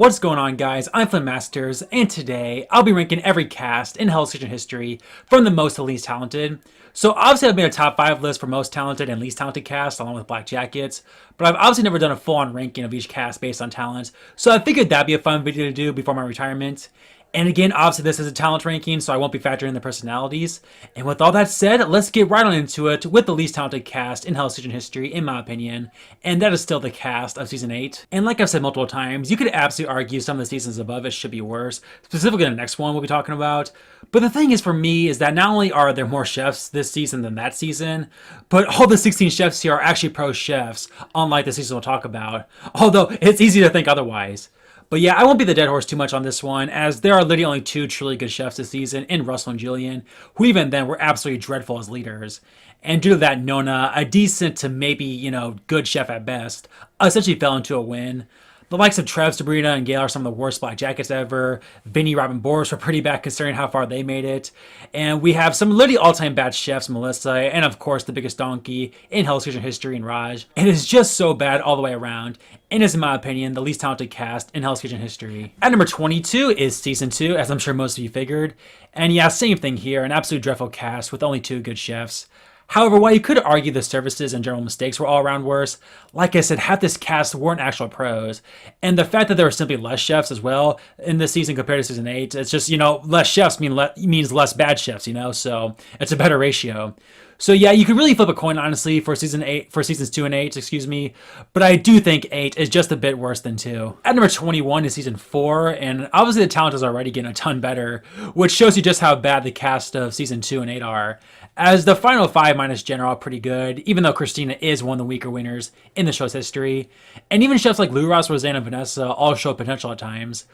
What's going on, guys? I'm FlynnMasters, and today I'll be ranking every cast in Hell's Kitchen history from the most to least talented. So obviously I've made a top 5 list for most talented and least talented cast along with Black Jackets, but I've obviously never done a full-on ranking of each cast based on talent, so I figured that'd be a fun video to do before my retirement. And again, obviously this is a talent ranking, so I won't be factoring in the personalities. And with all that said, let's get right on into it with the least talented cast in Hell's Kitchen history, in my opinion. And that is still the cast of Season 8. And like I've said multiple times, you could absolutely argue some of the seasons above it should be worse, specifically the next one we'll be talking about. But the thing is for me is that not only are there more chefs this season than that season, but all the 16 chefs here are actually pro chefs, unlike the season we'll talk about. Although it's easy to think otherwise. But yeah, I won't be the dead horse too much on this one, as there are literally only 2 truly good chefs this season in Russell and Julian, who even then were absolutely dreadful as leaders. And due to that, Nona, a decent to maybe, good chef at best, essentially fell into a win. The likes of Trev, Sabrina, and Gail are some of the worst Black Jackets ever. Vinny, Robin, Boris were pretty bad considering how far they made it. And we have some literally all-time bad chefs, Melissa, and of course the biggest donkey in Hell's Kitchen history in Raj. And it's just so bad all the way around, and is in my opinion the least talented cast in Hell's Kitchen history. At number 22 is Season 2, as I'm sure most of you figured. And yeah, same thing here, an absolute dreadful cast with only 2 good chefs. However, while you could argue the services and general mistakes were all around worse, like I said, half this cast weren't actual pros. And the fact that there were simply less chefs as well in this season compared to Season 8, it's just, less chefs means less bad chefs, so it's a better ratio. So yeah, you could really flip a coin, honestly, for seasons 2 and 8, but I do think 8 is just a bit worse than 2. At number 21 is Season 4, and obviously the talent is already getting a ton better, which shows you just how bad the cast of Season 2 and 8 are, as the final 5 minus Jen are all pretty good, even though Christina is one of the weaker winners in the show's history, and even chefs like Lou Ross, Roseanne, and Vanessa all show potential at times.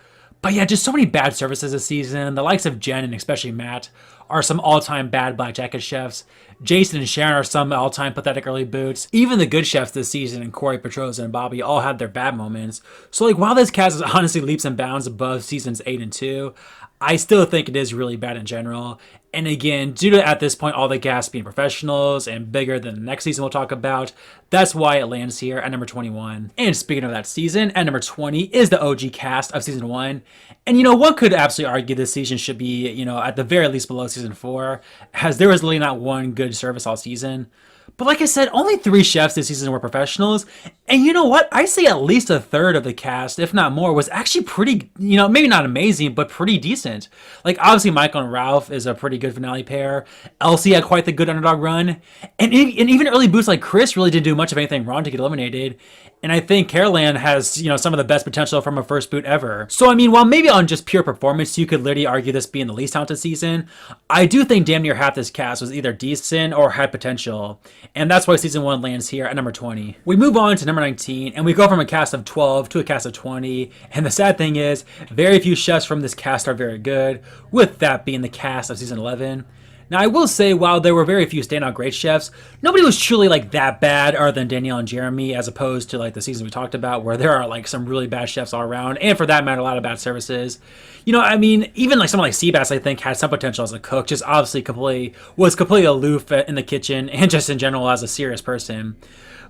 But yeah, just so many bad services this season. The likes of Jen and especially Matt are some all-time bad Black Jacket chefs. Jason and Sharon are some all-time pathetic early boots. Even the good chefs this season, and Corey, Petroza, and Bobby, all had their bad moments. So while this cast is honestly leaps and bounds above seasons 8 and 2, I still think it is really bad in general. And again, due to at this point all the casts being professionals and bigger than the next season we'll talk about, that's why it lands here at number 21. And speaking of that season, at number 20 is the OG cast of Season 1. And one could absolutely argue this season should be, at the very least below Season 4, as there was literally not one good service all season. But like I said, only 3 chefs this season were professionals. And you know what? I say at least a third of the cast, if not more, was actually pretty, maybe not amazing, but pretty decent. Like, obviously, Michael and Ralph is a pretty good finale pair. Elsie had quite the good underdog run. And even early boots like Chris really didn't do much of anything wrong to get eliminated. And I think Caroline has, some of the best potential from a first boot ever. So, while maybe on just pure performance, you could literally argue this being the least talented season, I do think damn near half this cast was either decent or had potential. And that's why Season 1 lands here at number 20. We move on to number 19, and we go from a cast of 12 to a cast of 20. And the sad thing is, very few chefs from this cast are very good, with that being the cast of Season 11. Now, I will say, while there were very few standout great chefs, nobody was truly, that bad other than Danielle and Jeremy, as opposed to, the seasons we talked about, where there are, some really bad chefs all around, and for that matter, a lot of bad services. Even, someone like Seabass, I think, had some potential as a cook, just obviously was completely aloof in the kitchen, and just in general as a serious person.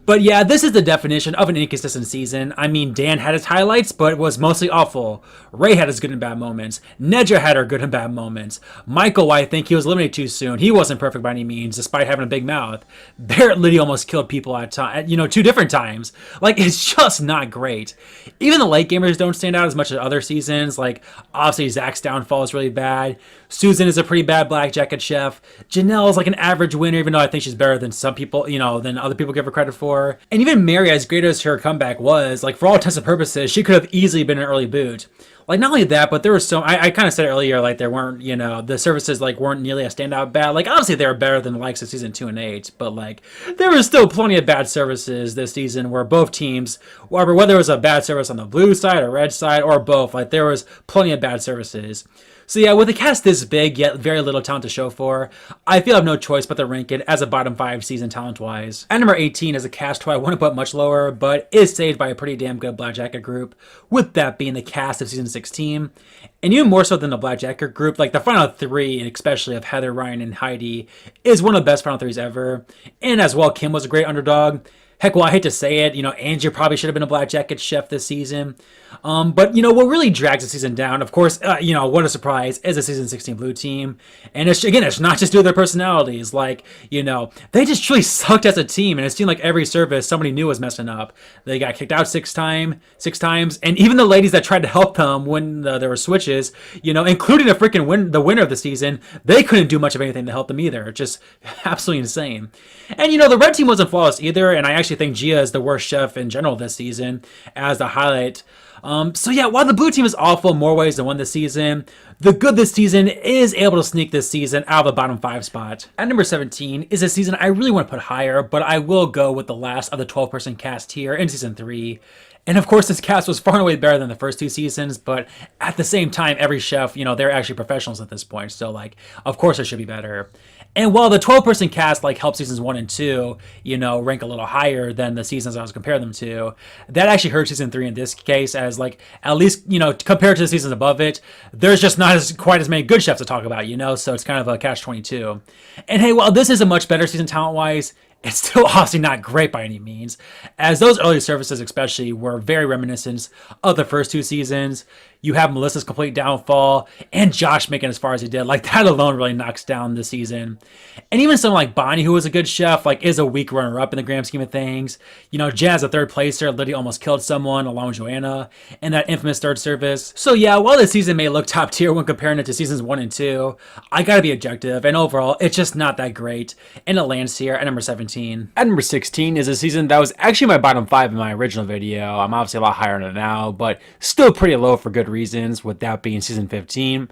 But yeah, this is the definition of an inconsistent season. Dan had his highlights, but was mostly awful. Ray had his good and bad moments. Nedra had her good and bad moments. Michael, I think he was eliminated too soon. He wasn't perfect by any means, despite having a big mouth. Barrett Liddy almost killed people at 2 different times. It's just not great. Even the late gamers don't stand out as much as other seasons. Obviously, Zach's downfall is really bad. Susan is a pretty bad Black Jacket chef. Janelle is an average winner, even though I think she's better than some people, than other people give her credit for. And even Mary, as great as her comeback was, for all intents and purposes, she could have easily been an early boot. Not only that, but there was I kind of said earlier, there weren't, the services, weren't nearly a standout bad. Obviously they were better than the likes of Season 2 and 8, but, there was still plenty of bad services this season where both teams, whether it was a bad service on the blue side or red side or both, there was plenty of bad services. So yeah, with a cast this big, yet very little talent to show for, I feel I have no choice but to rank it as a bottom 5 season talent-wise. At number 18 is a cast who I want to put much lower, but is saved by a pretty damn good Black Jacket group, with that being the cast of Season 16. And even more so than the Black Jacket group, the final 3, and especially of Heather, Ryan, and Heidi, is one of the best final 3s ever. And as well, Kim was a great underdog. Heck, well, I hate to say it, Angie probably should have been a Black Jacket chef this season. But what really drags the season down, of course, what a surprise, is the season 16 blue team. And it's not just due to their personalities. Like, they just truly sucked as a team. And it seemed like every service somebody knew was messing up. They got kicked out six times. And even the ladies that tried to help them when there were switches, including the winner of the season, they couldn't do much of anything to help them either. Just absolutely insane. And the red team wasn't flawless either, and I actually think Gia is the worst chef in general this season as the highlight. So yeah, while the blue team is awful in more ways than one this season, the good this season is able to sneak this season out of the bottom 5 spot. At number 17 is a season I really want to put higher, but I will go with the last of the 12-person cast here in season 3. And of course, this cast was far and away better than the first 2 seasons, but at the same time, every chef, they're actually professionals at this point. So, of course it should be better. And while the 12-person cast, helped seasons 1 and 2, rank a little higher than the seasons I was comparing them to, that actually hurt season 3 in this case, as, at least, compared to the seasons above it, there's just not quite as many good chefs to talk about, so it's kind of a catch-22. And hey, while this is a much better season talent-wise, it's still obviously not great by any means, as those early services especially were very reminiscent of the first 2 seasons. You have Melissa's complete downfall and Josh making as far as he did. That alone really knocks down the season. And even someone like Bonnie, who was a good chef, is a weak runner-up in the grand scheme of things. Jazz, a third placer, literally almost killed someone along with Joanna in that infamous third service. So yeah, while the season may look top tier when comparing it to seasons 1 and 2, I gotta be objective, and overall, it's just not that great. And it lands here at number 17. At number 16 is a season that was actually my bottom 5 in my original video. I'm obviously a lot higher on it now, but still pretty low for good reasons, with that being season 15.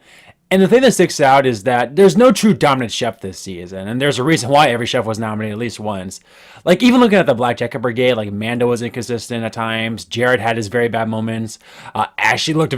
And the thing that sticks out is that there's no true dominant chef this season, and there's a reason why every chef was nominated at least once. Even looking at the Black Jacket Brigade, Manda was inconsistent at times, Jared had his very bad moments, Ashley looked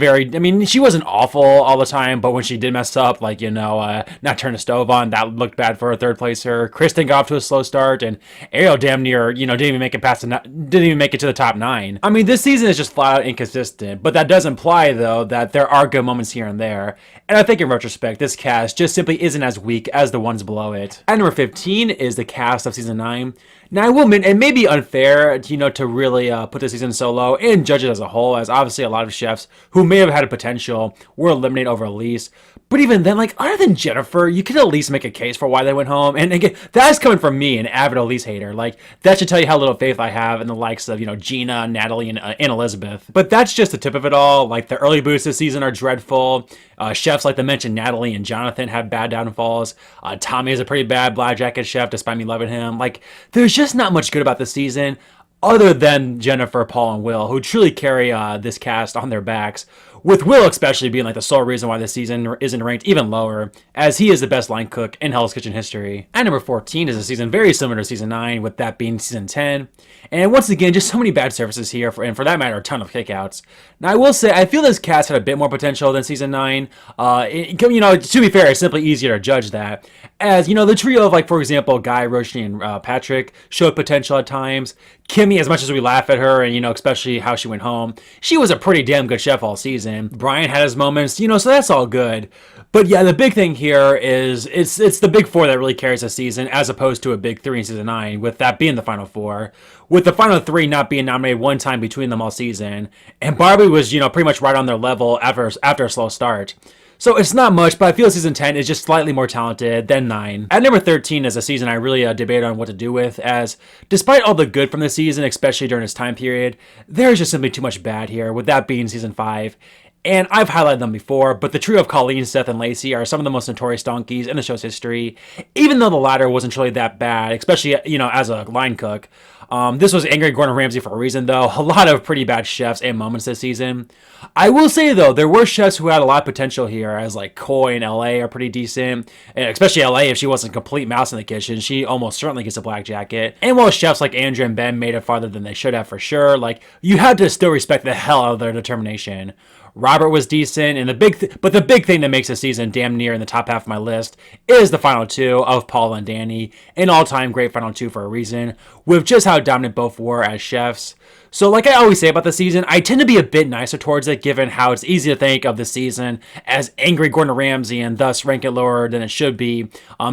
she wasn't awful all the time, but when she did mess up, not turn the stove on, that looked bad for a third placer. Kristen got off to a slow start, and Ariel damn near, didn't even make it to the top 9. This season is just flat out inconsistent, but that does imply, though, that there are good moments here and there, and I think in retrospect, this cast just simply isn't as weak as the ones below it. At number 15 is the cast of season 9. Now, I will admit, it may be unfair, to really put the season so low and judge it as a whole, as obviously a lot of chefs who may have had a potential were eliminated over Elise. But even then, other than Jennifer, you could at least make a case for why they went home. And again, that's coming from me, an avid Elise hater. That should tell you how little faith I have in the likes of, Gina, Natalie, and Elizabeth. But that's just the tip of it all. The early boosts this season are dreadful. Chefs like the mentioned Natalie and Jonathan have bad downfalls. Tommy is a pretty bad Black Jacket chef, despite me loving him. There's just not much good about this season, other than Jennifer, Paul, and Will, who truly carry this cast on their backs, with Will especially being the sole reason why this season isn't ranked even lower, as he is the best line cook in Hell's Kitchen history. At number 14 is a season very similar to season 9, with that being season 10. And once again, just so many bad services here, and for that matter, a ton of kickouts. Now, I will say, I feel this cast had a bit more potential than season 9. To be fair, it's simply easier to judge that. As, the trio of, for example, Guy, Roshni, and Patrick showed potential at times. Kimmy, as much as we laugh at her, and, especially how she went home, she was a pretty damn good chef all season. Brian had his moments, so that's all good. But yeah, the big thing here is it's the big 4 that really carries the season, as opposed to a big 3 in season 9, with that being the final 4. With the final 3 not being nominated one time between them all season. And Barbie was, pretty much right on their level after a slow start. So it's not much, but I feel season 10 is just slightly more talented than 9. At number 13 is a season I really debated on what to do with, as despite all the good from the season, especially during its time period, there's just simply too much bad here, with that being season 5. And I've highlighted them before, but the trio of Colleen, Seth, and Lacey are some of the most notorious donkeys in the show's history, even though the latter wasn't really that bad, especially, as a line cook. This was Ingrid Gordon Ramsay for a reason, though. A lot of pretty bad chefs and moments this season. I will say, though, there were chefs who had a lot of potential here, as Coy and LA are pretty decent, and especially LA. If she wasn't a complete mouse in the kitchen, she almost certainly gets a Black Jacket. And while chefs like Andrea and Ben made it farther than they should have for sure, you had to still respect the hell out of their determination. Robert was decent, and the big thing that makes this season damn near in the top half of my list is the final 2 of Paula and Danny, an all-time great final 2 for a reason, with just how dominant both were as chefs. So like I always say about the season, I tend to be a bit nicer towards it given how it's easy to think of the season as angry Gordon Ramsay and thus rank it lower than it should be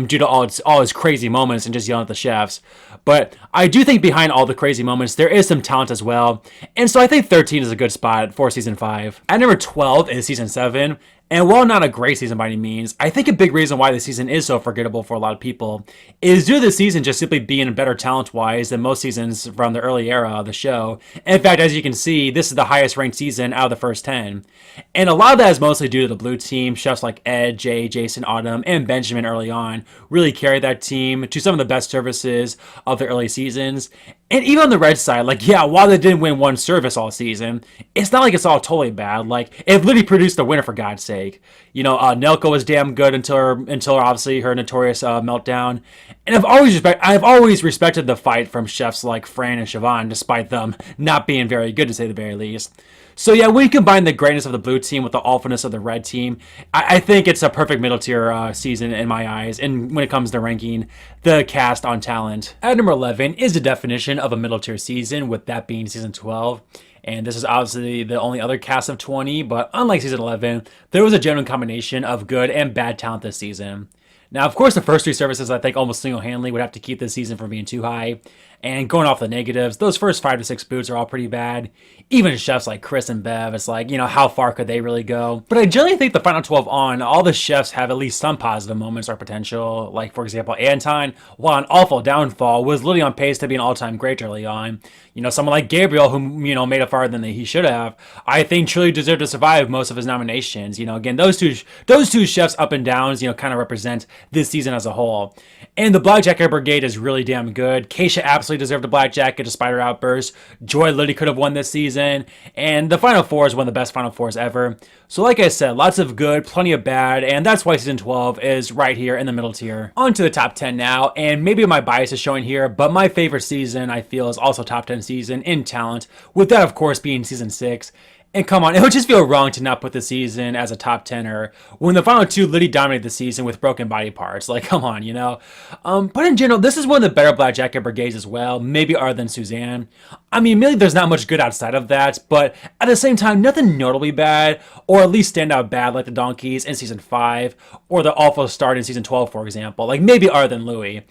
due to all his crazy moments and just yelling at the chefs. But I do think behind all the crazy moments, there is some talent as well. And so I think 13 is a good spot for season 5. At number 12 is season 7. And while not a great season by any means, I think a big reason why the season is so forgettable for a lot of people is due to the season just simply being better talent-wise than most seasons from the early era of the show. In fact, as you can see, this is the highest ranked season out of the first 10. And a lot of that is mostly due to the blue team. Chefs like Ed, Jay, Jason, Autumn, and Benjamin early on really carried that team to some of the best services of the early seasons. And even on the red side, like, yeah, while they didn't win one service all season, it's not like it's all totally bad. Like, it literally produced a winner, for God's sake. You know, Nelka was damn good until obviously her notorious meltdown. And I've always respected the fight from chefs like Fran and Siobhan, despite them not being very good, to say the very least. So yeah, when you combine the greatness of the blue team with the awfulness of the red team, I think it's a perfect middle tier season in my eyes. And when it comes to ranking the cast on talent, at number 11 is the definition of a middle tier season, with that being season 12. And this is obviously the only other cast of 20, but unlike season 11, there was a genuine combination of good and bad talent this season. Now, of course, the first 3 services I think almost single-handedly would have to keep this season from being too high. And going off the negatives, those first 5 to 6 boots are all pretty bad. Even chefs like Chris and Bev, it's like, you know, how far could they really go? But I generally think the final 12 on, all the chefs have at least some positive moments or potential. Like, for example, Anton, while an awful downfall, was literally on pace to be an all-time great early on. You know, someone like Gabriel, who, you know, made it farther than he should have, I think truly deserved to survive most of his nominations. You know, again, those two chefs' up and downs, you know, kind of represent this season as a whole. And the Black Jacket Brigade is really damn good. Keisha absolutely deserved a Black Jacket despite her outburst. Joy literally could have won this season. And the Final Four is one of the best Final Fours ever. So like I said, lots of good, plenty of bad, and that's why season 12 is right here in the middle tier. On to the top 10 now, and maybe my bias is showing here, but my favorite season I feel is also top 10 season in talent, with that of course being season 6. And come on, it would just feel wrong to not put the season as a top 10er when the final 2 literally dominated the season with broken body parts. Like, come on, you know? But in general, this is one of the better Black Jacket Brigades as well, maybe other than Suzanne. I mean, really, there's not much good outside of that, but at the same time, nothing notably bad, or at least stand out bad like the Donkeys in season 5, or the awful start in season 12, for example. Like, maybe other than Louis.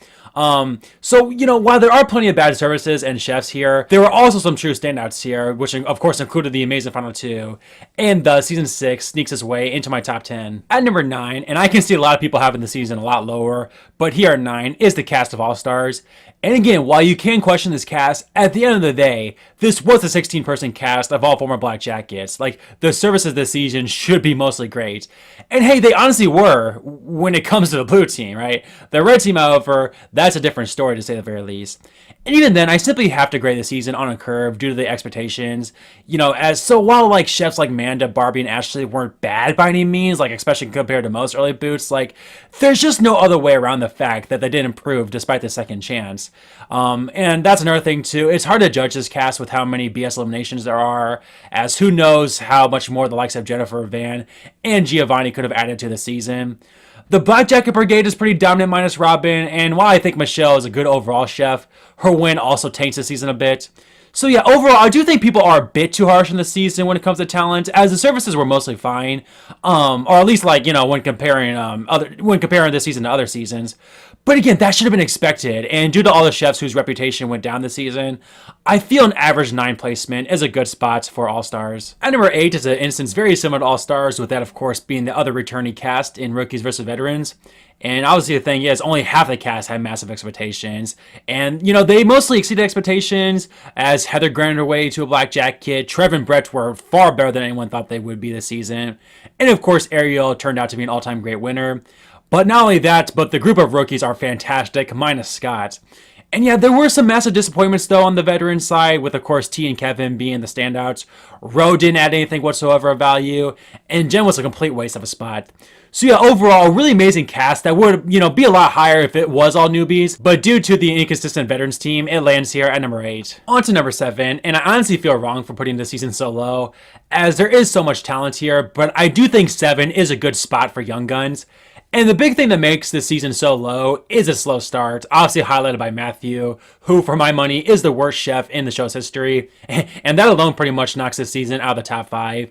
So, you know, while there are plenty of bad services and chefs here, there were also some true standouts here, which of course included the amazing final 2, and thus season 6 sneaks its way into my top 10. At number 9, and I can see a lot of people having the season a lot lower, but here at 9 is the cast of All-Stars. And again, while you can question this cast, at the end of the day, this was a 16-person cast of all former Black Jackets. Like, the services this season should be mostly great. And hey, they honestly were when it comes to the blue team, right? The red team, however, that's a different story to say the very least. And even then, I simply have to grade the season on a curve due to the expectations. You know, while like chefs like Manda, Barbie, and Ashley weren't bad by any means, like especially compared to most early boots, like there's just no other way around the fact that they did improve despite the second chance. And that's another thing too. It's hard to judge this cast with how many BS eliminations there are, as who knows how much more the likes of Jennifer, Van, and Giovanni could have added to the season. The Black Jacket Brigade is pretty dominant minus Robin, and while I think Michelle is a good overall chef, her win also taints the season a bit. So yeah, overall, I do think people are a bit too harsh on the season when it comes to talent, as the services were mostly fine, or at least like, you know, when comparing this season to other seasons. But again, that should have been expected, and due to all the chefs whose reputation went down this season, I feel an average 9 placement is a good spot for All-Stars. At number 8 is an instance very similar to All-Stars, with that of course being the other returnee cast in Rookies vs. Veterans. And obviously the thing is, only half the cast had massive expectations. And, you know, they mostly exceeded expectations, as Heather granted her way to a Black Jacket. Trev and Brett were far better than anyone thought they would be this season. And of course, Ariel turned out to be an all-time great winner. But not only that, but the group of rookies are fantastic, minus Scott. And yeah, there were some massive disappointments though on the veteran side, with of course T and Kevin being the standouts. Ro didn't add anything whatsoever of value, and Jen was a complete waste of a spot. So yeah, overall, a really amazing cast that would, you know, be a lot higher if it was all newbies, but due to the inconsistent veterans team, it lands here at number 8. On to number 7, and I honestly feel wrong for putting this season so low, as there is so much talent here, but I do think 7 is a good spot for Young Guns. And the big thing that makes this season so low is a slow start, obviously highlighted by Matthew, who, for my money, is the worst chef in the show's history. And that alone pretty much knocks this season out of the top 5.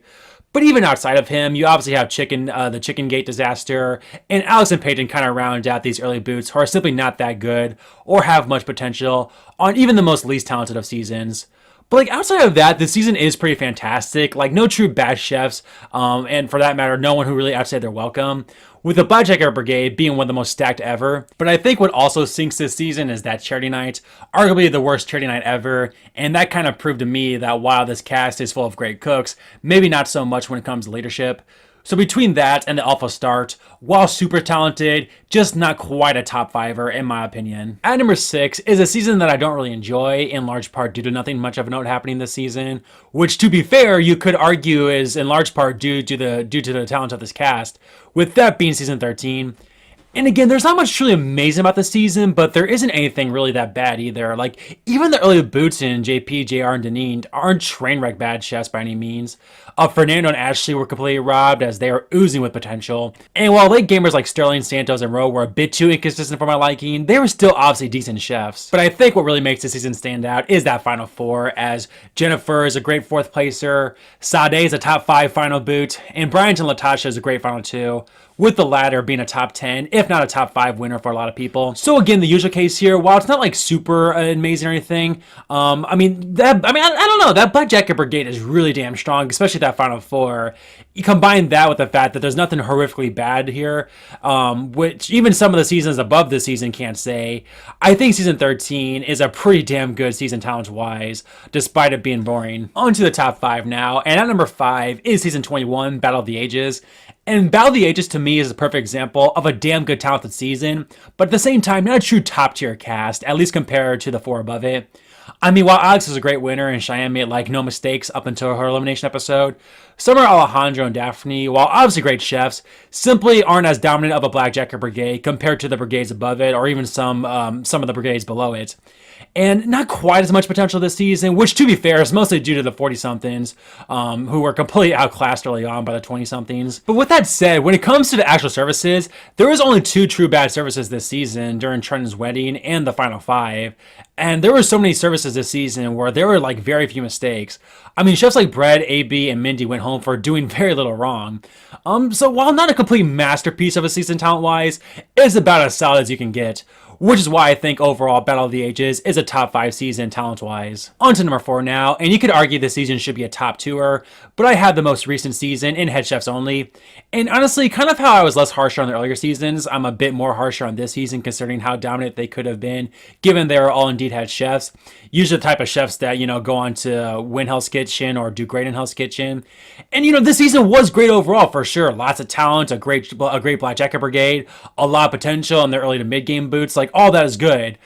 But even outside of him, you obviously have the Chicken Gate disaster, and Alex and Peyton kind of round out these early boots who are simply not that good or have much potential on even the most least talented of seasons. But like outside of that, the season is pretty fantastic. Like no true bad chefs, and for that matter, no one who really outstayed their welcome. With the Blackjacker Brigade being one of the most stacked ever. But I think what also sinks this season is that charity night, arguably the worst charity night ever. And that kind of proved to me that while this cast is full of great cooks, maybe not so much when it comes to leadership. So between that and the awful start, while super talented, just not quite a top 5er in my opinion. At number 6 is a season that I don't really enjoy, in large part due to nothing much of a note happening this season, which to be fair, you could argue is in large part due to the talent of this cast, with that being season 13. And again, there's not much truly amazing about the season, but there isn't anything really that bad either. Like, even the early boots in JP, JR, and Deneen aren't train wreck bad chefs by any means. Fernando and Ashley were completely robbed as they are oozing with potential. And while late gamers like Sterling, Santos, and Rowe were a bit too inconsistent for my liking, they were still obviously decent chefs. But I think what really makes this season stand out is that final 4, as Jennifer is a great 4th placer, Sade is a top 5 final boot, and Bryant and Latasha is a great final 2. With the latter being a top 10, if not a top 5 winner for a lot of people. So again, the usual case here, while it's not like super amazing or anything, I don't know, that Blackjacker Brigade is really damn strong, especially that final 4. You combine that with the fact that there's nothing horrifically bad here, which even some of the seasons above this season can't say. I think season 13 is a pretty damn good season talent-wise, despite it being boring. On to the top 5 now, and at number 5 is season 21, Battle of the Ages. And Battle of the Ages to me is a perfect example of a damn good talented season, but at the same time, not a true top tier cast, at least compared to the 4 above it. I mean, while Alex is a great winner and Cheyenne made like no mistakes up until her elimination episode, Summer, Alejandro, and Daphne, while obviously great chefs, simply aren't as dominant of a Blackjacker Brigade compared to the brigades above it, or even some of the brigades below it. And not quite as much potential this season, which to be fair is mostly due to the 40-somethings, who were completely outclassed early on by the 20-somethings. But with that said, when it comes to the actual services, there was only 2 true bad services this season during Trenton's wedding and the final 5. And there were so many services this season where there were like very few mistakes. I mean, chefs like Brad, AB, and Mindy went home for doing very little wrong. So while not a complete masterpiece of a season talent-wise, it's about as solid as you can get. Which is why I think overall Battle of the Ages is a top 5 season talent-wise. On to number 4 now, and you could argue this season should be a top 2er, but I had the most recent season in Head Chefs only. And honestly, kind of how I was less harsher on the earlier seasons, I'm a bit more harsher on this season considering how dominant they could have been, given they are all indeed head chefs. Usually the type of chefs that, go on to win Hell's Kitchen or do great in Hell's Kitchen. And this season was great overall for sure. Lots of talent, a great Blackjacker Brigade, a lot of potential in their early to mid-game boots. Like, all that is good.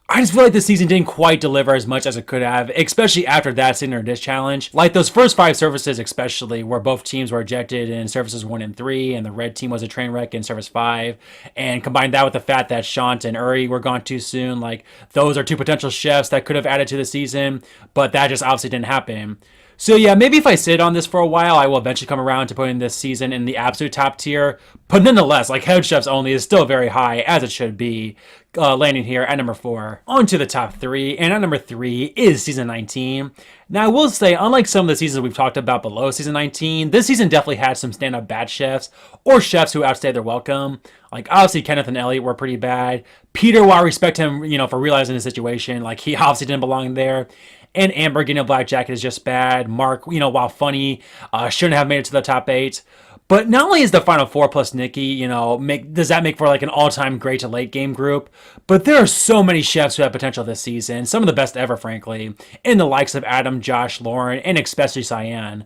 I just feel like this season didn't quite deliver as much as it could have, especially after that Signature Dish Challenge. Like those first 5 services especially, where both teams were rejected in services 1 and 3, and the red team was a train wreck in service 5. And combine that with the fact that Shant and Uri were gone too soon, like those are 2 potential chefs that could have added to the season, but that just obviously didn't happen. So yeah, maybe if I sit on this for a while, I will eventually come around to putting this season in the absolute top tier. But nonetheless, like Head Chefs only is still very high, as it should be, landing here at number 4. On to the top 3, and at number 3 is season 19. Now I will say, unlike some of the seasons we've talked about below season 19, this season definitely had some stand-up bad chefs, or chefs who outstayed their welcome. Like obviously Kenneth and Elliot were pretty bad. Peter, while I respect him, for realizing the situation, like he obviously didn't belong there. And Amber getting a black jacket is just bad. Mark, while funny, shouldn't have made it to the top 8. But not only is the final 4 plus Nikki, does that make for like an all-time great to late game group, but there are so many chefs who have potential this season, some of the best ever, frankly, in the likes of Adam, Josh, Lauren, and especially Cyan.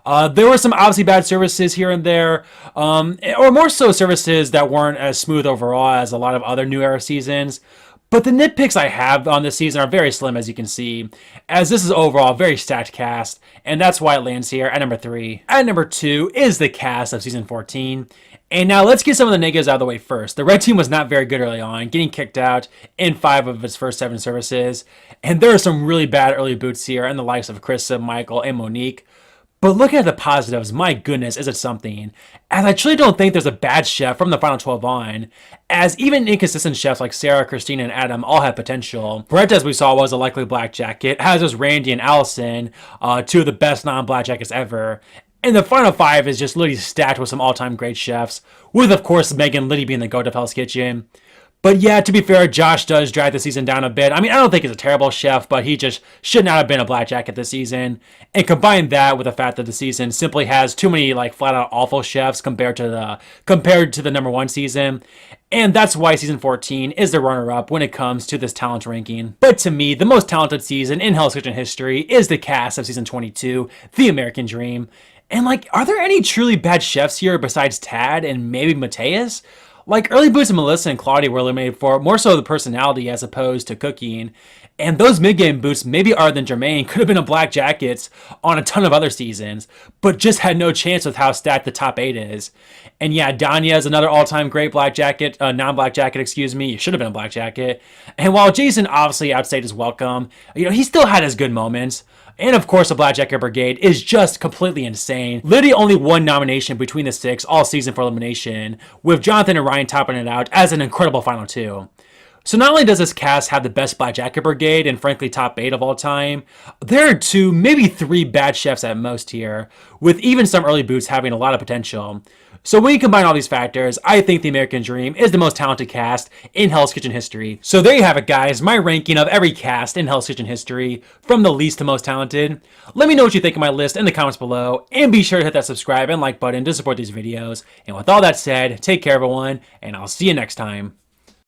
There were some obviously bad services here and there, or more so services that weren't as smooth overall as a lot of other new era seasons. But the nitpicks I have on this season are very slim, as you can see, as this is overall a very stacked cast, and that's why it lands here at number 3. At number 2 is the cast of season 14. And now let's get some of the negatives out of the way first. The red team was not very good early on, getting kicked out in 5 of its first 7 services. And there are some really bad early boots here, and the likes of Krista, Michael, and Monique. But looking at the positives, my goodness, is it something. As I truly don't think there's a bad chef from the final 12 on, as even inconsistent chefs like Sarah, Christina, and Adam all have potential. Brett, as we saw, was a likely black jacket, as was Randy and Allison, two of the best non-black jackets ever. And the final five is just literally stacked with some all-time great chefs, with of course Megan Liddy being the goat of Hell's Kitchen. But yeah, to be fair, Josh does drag the season down a bit. I mean, I don't think he's a terrible chef, but he just should not have been a black jacket this season. And combine that with the fact that the season simply has too many like flat out awful chefs compared to the number one season. And that's why season 14 is the runner-up when it comes to this talent ranking. But to me, the most talented season in Hell's Kitchen history is the cast of season 22, The American Dream. And like, are there any truly bad chefs here besides Tad and maybe Mateus? Like, early boots of Melissa and Claudia were eliminated for more so the personality as opposed to cooking. And those mid-game boots, maybe other than Jermaine, could have been a black jackets on a ton of other seasons, but just had no chance with how stacked the top 8 is. And yeah, Danya is another all-time great black jacket, non-black jacket, excuse me. Should have been a black jacket. And while Jason obviously outstayed his welcome, he still had his good moments. And of course, the Black Jacket Brigade is just completely insane. Literally only one nomination between the 6 all season for elimination, with Jonathan and Ryan topping it out as an incredible final 2. So not only does this cast have the best Black Jacket Brigade and frankly top 8 of all time, there are 2, maybe 3 bad chefs at most here, with even some early boots having a lot of potential. So when you combine all these factors, I think The American Dream is the most talented cast in Hell's Kitchen history. So there you have it, guys, my ranking of every cast in Hell's Kitchen history, from the least to most talented. Let me know what you think of my list in the comments below, and be sure to hit that subscribe and like button to support these videos. And with all that said, take care everyone, and I'll see you next time.